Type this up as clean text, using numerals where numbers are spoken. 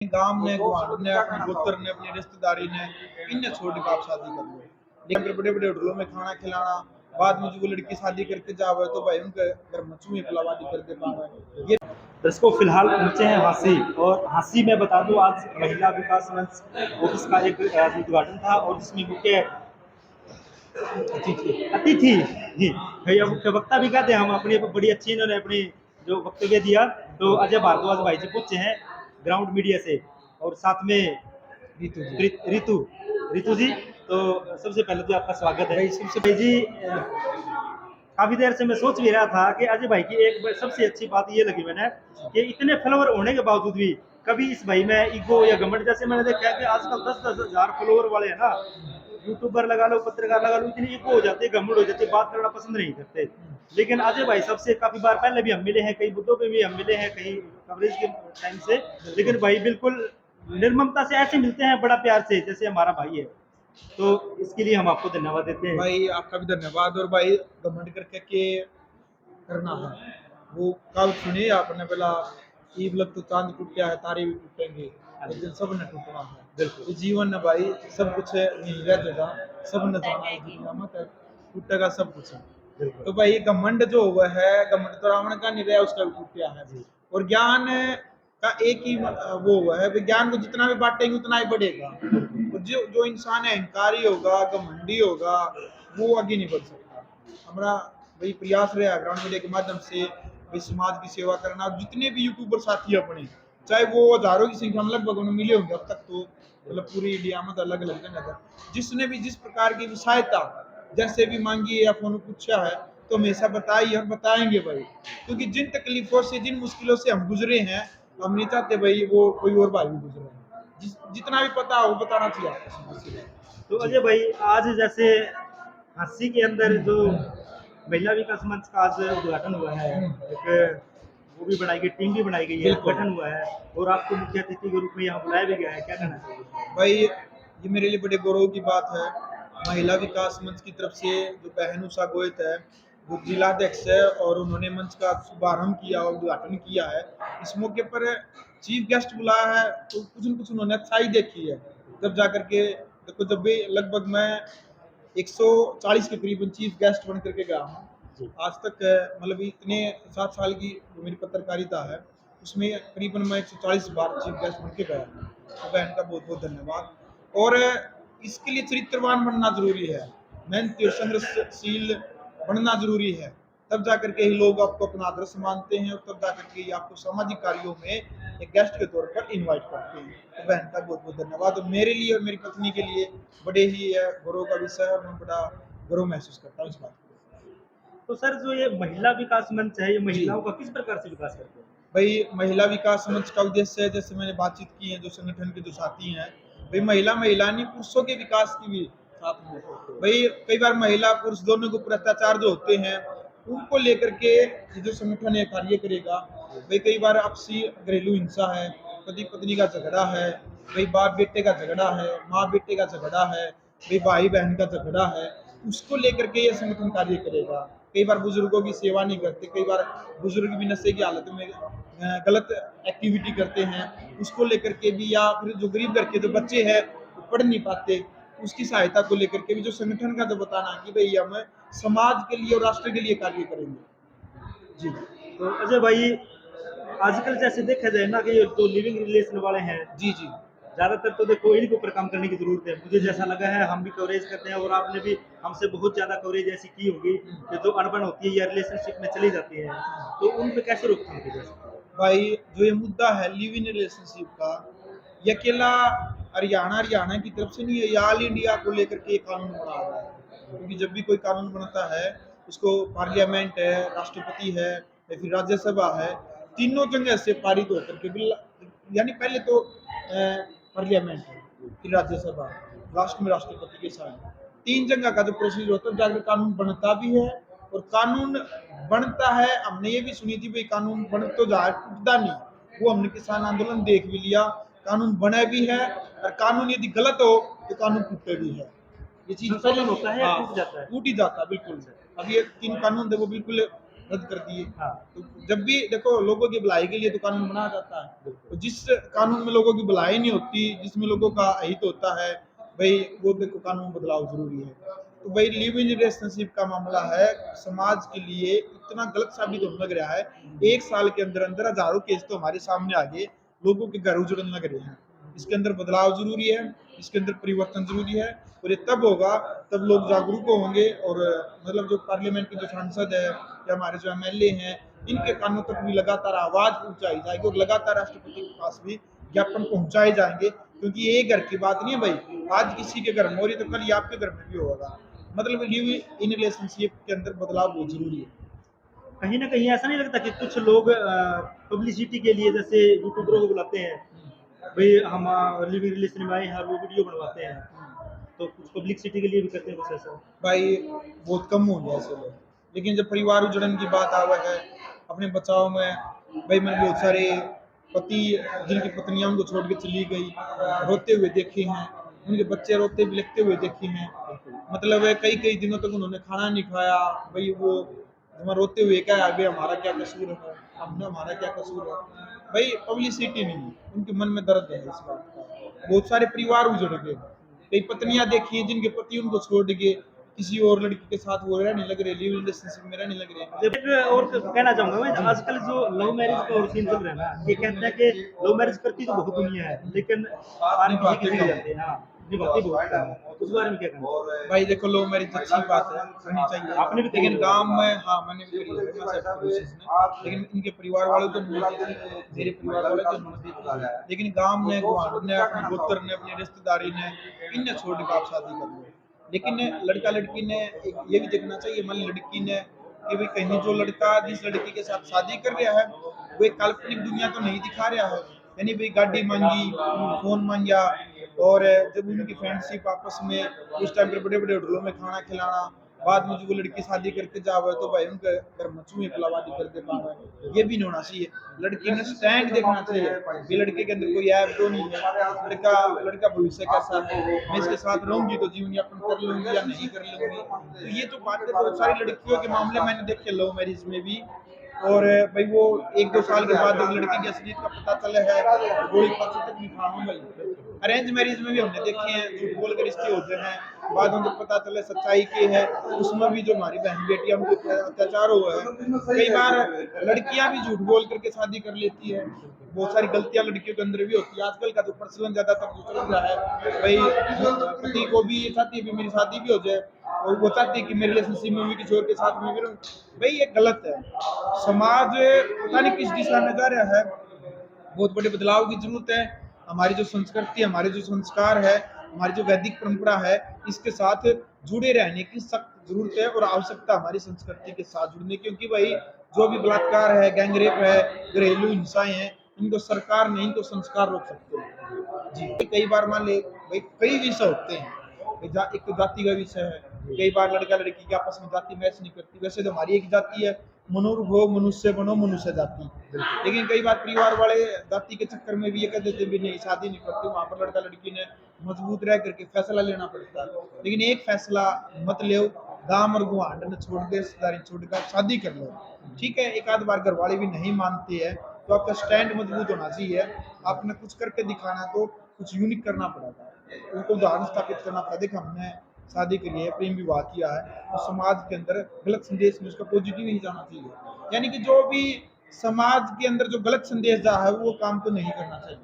गांव ने गुआंढ ने अपने पुत्र ने अपनी रिश्तेदारी ने इन्हें छोड़ के आप शादी कर लो, लेकिन फिर बड़े बड़े होटलों में खाना खिलाना, बाद में जो वो लड़की शादी करके जावे तो भाई उनके घर में चूहे पिलावादी कर दे पावे ये। दर्शकों फिलहाल पहुंचे हैं हांसी, और हांसी में बता दूं आज महिला विकास मंच ऑफिस का एक उद्घाटन था, और जिसमें मुख्य अतिथि जी भैया मुख्य वक्ता भी कहते हैं हम, अपनी बड़ी अच्छी इन्होंने अपनी जो वक्तव्य दिया। तो अजय भारद्वाज भाई जी पहुंचे हैं ग्राउंड मीडिया से, और साथ में रितु रितु जी। तो सबसे पहले तो आपका स्वागत है भाई सबसे भाई जी। काफी देर से मैं सोच भी रहा था कि अजय भाई की एक सबसे अच्छी बात ये लगी मैंने कि इतने फॉलोवर होने के बावजूद भी कभी इस भाई में ईगो या घमंड, जैसे मैंने देखा कि आजकल 10-10 हजार फॉलोवर वाले हैं ना, यूट्यूबर लगा लो, पत्रकार लगा लो, इतनी ईगो हो जाती है, घमंड हो जाती है, बात करना पसंद नहीं करते। लेकिन अजय भाई सबसे काफी बार पहले भी हम मिले हैं, कई मुद्दों पे भी हम मिले हैं, कहीं कवरेज के टाइम से, लेकिन भाई बिल्कुल निर्ममता से ऐसे मिलते हैं, बड़ा प्यार से, जैसे हमारा भाई है। तो इसके लिए हम आपको धन्यवाद देते हैं भाई, आपका भी धन्यवाद। और भाई घमंड करके के करना है वो कल सुनिए आपने पहला ईब लग तो चांद टूटा है तारे भी टूटेंगे, एक दिन सब ने टूटना है। बिल्कुल। ये जीवन है भाई, सब कुछ है नहीं रह जाएगा, सब ने जाना है, दुनिया मत है, टूटेगा सब कुछ है। तो भाई ये घमंड जो हुआ है, घमंड तो रावण का नहीं रहा, उसका भी टूटा है। और ज्ञान का एक ही वो हुआ है, विज्ञान को जितना भी बांटेंगे उतना ही बढ़ेगा। और जो जो इंसान अहंकारी होगा, घमंडी होगा, वो आगे नहीं बढ़ सकता। हमारा वही प्रयास रहा ग्राउंड मीडिया के माध्यम से भाई समाज की सेवा करना। जितने भी यूट्यूबर साथी अपने, चाहे वो हजारों की संख्या में लगभग उन्हें मिले होंगे अब तक, तो मतलब पूरी इंडिया में अलग अलग जगह जिसने भी जिस प्रकार की सहायता जैसे भी मांगी है या फोन पूछा है, तो हमेशा बताइए और बताएंगे भाई, क्योंकि जिन तकलीफों से जिन मुश्किलों से हम गुजरे हैं, हम नहीं चाहते भाई वो कोई और भाई भी गुजरे हैं। जितना भी पता हो बताना चाहिए आपको। तो अजय भाई आज जैसे हांसी के अंदर जो महिला विकास मंच का आज उद्घाटन हुआ है, एक वो भी बनाई गई, टीम भी बनाई गई है, बिल्कुल। गठन हुआ है, और आपको मुख्य अतिथि के रूप में यहाँ बुलाया भी गया है, क्या कहना चाहिए? भाई ये मेरे लिए बड़े गौरव की बात है। महिला विकास मंच की तरफ से जो बहन उषा गोयत है, वो जिलाध्यक्ष है, और उन्होंने मंच का शुभारंभ किया और उद्घाटन किया है। इस मौके पर चीफ गेस्ट बुलाया है, तो कुछ न कुछ उन्होंने अच्छाई देखी है। जब जाकर के देखो, जब भी लगभग मैं 140 के करीबन चीफ गेस्ट बन करके गया हूँ आज तक। मतलब इतने 7 साल की जो मेरी पत्रकारिता है, उसमें करीबन मैं 140 बार चीफ गेस्ट बन के गया हूँ। तो बहन का बहुत बहुत धन्यवाद। और इसके लिए चरित्रवान बनना जरूरी है, मेहनती और संघर्षशील बनना जरूरी है। तब जाकर के ही लोग आपको अपना आदर्श मानते हैं, और तब जाकर के ही आपको सामाजिक कार्यों में एक गेस्ट के तौर पर इनवाइट करते हैं। तो बहन का बहुत बहुत धन्यवाद। और मेरे लिए और मेरी पत्नी के लिए बड़े ही गौरव का विषय है, और मैं बड़ा गौरव महसूस करता हूँ इस बात को। तो सर जो ये महिला विकास मंच है, ये महिलाओं का किस प्रकार से विकास करते हैं? भाई महिला विकास मंच का उद्देश्य है, जैसे मैंने बातचीत की है जो संगठन के जो साथी हैं, भाई महिला नहीं पुरुषों के विकास की भी साथ में। भाई कई बार महिला पुरुष दोनों के ऊपर अत्याचार जो होते हैं, उनको लेकर के ये जो संगठन है कार्य करेगा। भाई कई बार आपसी घरेलू हिंसा है, पति पत्नी का झगड़ा है, भाई बाप बेटे का झगड़ा है, माँ बेटे का झगड़ा है, भाई भाई बहन का झगड़ा है, उसको लेकर के ये संगठन कार्य करेगा। कई बार बुजुर्गों की सेवा नहीं करते, कई बार बुजुर्ग भी नशे की हालत में गलत एक्टिविटी करते हैं, उसको लेकर के भी, या फिर जो गरीब घर के जो बच्चे हैं वो पढ़ नहीं पाते, उसकी सहायता को लेकर के भी जो संगठन का जो बताना कि भाई हम समाज के लिए और राष्ट्र के लिए कार्य करेंगे। जी। तो अजय भाई आजकल जैसे देखा जाए ना कि ये जो लिविंग रिलेशन वाले हैं, जी जी ज्यादातर तो देखो इनके ऊपर काम करने की जरूरत है, मुझे जैसा लगा है। हम भी कवरेज करते हैं, और आपने भी हमसे बहुत ज्यादा कवरेज ऐसी की होगी कि जो अनबन होती है या रिलेशनशिप में चली जाती है, तो उन पे कैसे रोकथाम की जा सकती है? भाई जो ये मुद्दा है लिव इन रिलेशनशिप का, ये अकेला हरियाणा की तरफ से नहीं है, ये ऑल इंडिया को लेकर के कानून बना हुआ है। क्योंकि जब भी कोई कानून बनता है, उसको पार्लियामेंट है, राष्ट्रपति है, या फिर राज्यसभा है, तीनों जगह से पारित होकर के बिल, यानी पहले तो पार्लियामेंट है, फिर राज्यसभा, लास्ट में राष्ट्रपति के साइन, 3 जगह का जो प्रोसीजर होता है जाकर कानून बनता भी है। और कानून बनता है, हमने ये भी सुनी थी भाई कानून बन तो जा टूटता नहीं, वो हमने किसान आंदोलन देख भी लिया, कानून बने भी है, और कानून यदि गलत हो तो कानून टूटे भी है। ये चीज संशोधन होता है या हाँ, टूट जाता है? टूट ही जाता है बिल्कुल। अब ये 3 कानून थे वो बिल्कुल रद्द कर दिए। हाँ, तो जब भी देखो लोगों की भलाई के लिए तो कानून बनाया जाता है, तो जिस कानून में लोगों की भलाई नहीं होती, जिसमें लोगों का हित होता है, भाई वो देखो कानून बदलाव जरूरी है। तो भाई लिव इन रिलेशनशिप का मामला है, समाज के लिए इतना गलत साबित होने लग रहा है। 1 साल के अंदर अंदर हजारों केस तो हमारे सामने आ गए, लोगों के घर उजड़ने लग रहे हैं। इसके अंदर बदलाव जरूरी है, इसके अंदर परिवर्तन जरूरी है, और ये तब होगा तब लोग जागरूक होंगे, और मतलब जो पार्लियामेंट के जो सांसद है या हमारे जो एमएलए हैं, इनके कानों तक भी लगातार आवाज पहुंचाई जाएगी और लगातार राष्ट्रपति के पास भी ज्ञापन पहुंचाए जाएंगे, क्योंकि ये घर की बात नहीं है भाई, आज किसी के घर में हो रही तो कल ये आपके घर में भी होगा। मतलब लिव इन रिलेशनशिप के अंदर बदलाव बहुत जरूरी है। कहीं न कहीं ऐसा नहीं लगता कि कुछ लोग पब्लिसिटी के लिए जैसे यूट्यूबरों को बुलाते हैं, भई हम लिविंग रिलेशन में आए हैं और वो वीडियो बनवाते हैं, तो कुछ पब्लिसिटी के लिए भी करते हैं कुछ ऐसा? भाई बहुत कम हो गया ऐसे लोग, लेकिन जब परिवार उजड़न की बात आवा है अपने बचाव में, भाई मैंने बहुत सारे पति जिनकी पत्नियां उनको छोड़ के चली गई रोते हुए देखे हैं, उनके बच्चे रोते बिलखते हुए देखे हैं। मतलब कई कई दिनों तक उन्होंने खाना नहीं खाया, भाई वो वहाँ रोते हुए क्या है, भाई हमारा क्या कसूर है, हमने हमारा क्या कसूर है। भाई पब्लिसिटी नहीं है, उनके मन में दर्द है इस बात का। बहुत सारे परिवार उजड़ गए, कई पत्नियां देखी हैं जिनके पति उनको छोड़ के किसी और लड़की के साथ वो रहने लग रहे, लिव रिलेशनशिप में रहने लग रहे। जब एक और कहना चाहूँगा मैं, आजकल जो लव मैरिज का और सीन चल रहा है ना, ये कहते हैं कि लव मैरिज करती तो बहुत दुनिया है, लेकिन पार किसी की जाते हैं। हाँ, निभाती बहुत कम है। उस बारे में क्या कहना है? भाई देखो लो मेरिज अच्छी बात है, करनी चाहिए, आपने भी करी लेकिन है? गांव में हाँ मैंने भी करी है, मैं accept करूँ इस चीज़ में। लेकिन इनके परिवार वालों को अनुमति थी, मेरे परिवार वालों को अनुमति थी, लेकिन गांव ने गुआंढ ने अपने गोत्र ने अपनी रिश्तेदारी ने इनने छोड़ के आप शादी कर लो। लेकिन लड़का लड़की ने ये भी देखना चाहिए, मान ली लड़की ने कि भाई कहीं जो लड़का जिस लड़की के साथ शादी कर रहा है वो एक काल्पनिक दुनिया तो नहीं दिखा रहा है, यानी भाई गाड़ी मांगी, फोन मांगा, और जब उनकी फ्रेंडशिप आपस में उस टाइम पर बड़े बड़े होटलों में खाना खिलाना, बाद में जो वो लड़की शादी करके जावे तो भाई उनके घर में चूहे फुलावादी कर दे पावे, ये भी नहीं होना चाहिए। लड़की ने स्टैंड देखना चाहिए कि लड़के के अंदर कोई ऐप तो नहीं है, लड़का लड़का भविष्य कैसा है, मैं इसके साथ रहूंगी तो जीवन यापन कर लूंगी या नहीं कर लूंगी। तो ये जो बातें बहुत सारी लड़कियों के मामले मैंने देखे लव मैरिज में भी, और भाई वो 1-2 साल के बाद जब लड़की की असलियत का पता चला है गोली फांसी तक भी खाना भाई। अरेंज मैरिज में भी हमने देखे हैं झूठ बोल के रिश्ते होते हैं, बाद में जब पता चले सच्चाई की है, उसमें भी जो हमारी बहन बेटियां उनके ऊपर अत्याचार हुआ है, कई बार लड़कियां भी झूठ बोल करके शादी कर लेती है। बहुत सारी गलतियां लड़कियों के अंदर भी होती है। आजकल का जो प्रचलन ज्यादातर जो चल रहा है भाई, पति को भी ये चाहती है कि मेरी शादी भी हो जाए, और वो चाहती है कि मेरे रिलेशनशिप में भी किसी और के साथ में भी रहूं। भाई ये गलत है, समाज पता नहीं किस दिशा में जा रहा है, बहुत बड़े बदलाव की जरूरत है। हमारी जो संस्कृति, हमारे जो संस्कार है, हमारी जो वैदिक परंपरा है, इसके साथ जुड़े रहने की सख्त जरूरत है और आवश्यकता हमारी संस्कृति के साथ जुड़ने की, क्योंकि भाई जो भी बलात्कार है, गैंगरेप है, घरेलू हिंसाएं हैं, इनको सरकार नहीं तो संस्कार रोक सकते हैं। जी कई बार मान ले भाई कई विषय होते हैं, एक तो जाति का विषय है, कई बार लड़का लड़की की आपस में जाति मैच नहीं करती, वैसे तो हमारी एक जाति है, मनुर्भो मनुष्य बनो मनुष्य जाति, लेकिन कई बार परिवार वाले जाति के चक्कर में भी ये कह देते भी नहीं शादी नहीं करते, वहां पर लड़का लड़की ने मजबूत रह करके फैसला लेना पड़ता है। लेकिन एक फैसला मत ले, गांव और गुआंढ ने छोड़ के रिश्तेदारी छोड़ कर शादी कर लो, ठीक है। एक आध बार घर वाले भी नहीं मानते हैं तो आपका स्टैंड मजबूत होना चाहिए, आपने कुछ करके दिखाना, तो कुछ यूनिक करना पड़ेगा, उनको उदाहरण स्थापित करना पड़ेगा। देख हमने शादी के लिए प्रेम विवाह किया है, तो समाज के अंदर गलत संदेश में उसका पॉजिटिव ही जाना चाहिए, यानी कि जो भी समाज के अंदर जो गलत संदेश जा है वो काम तो नहीं करना चाहिए।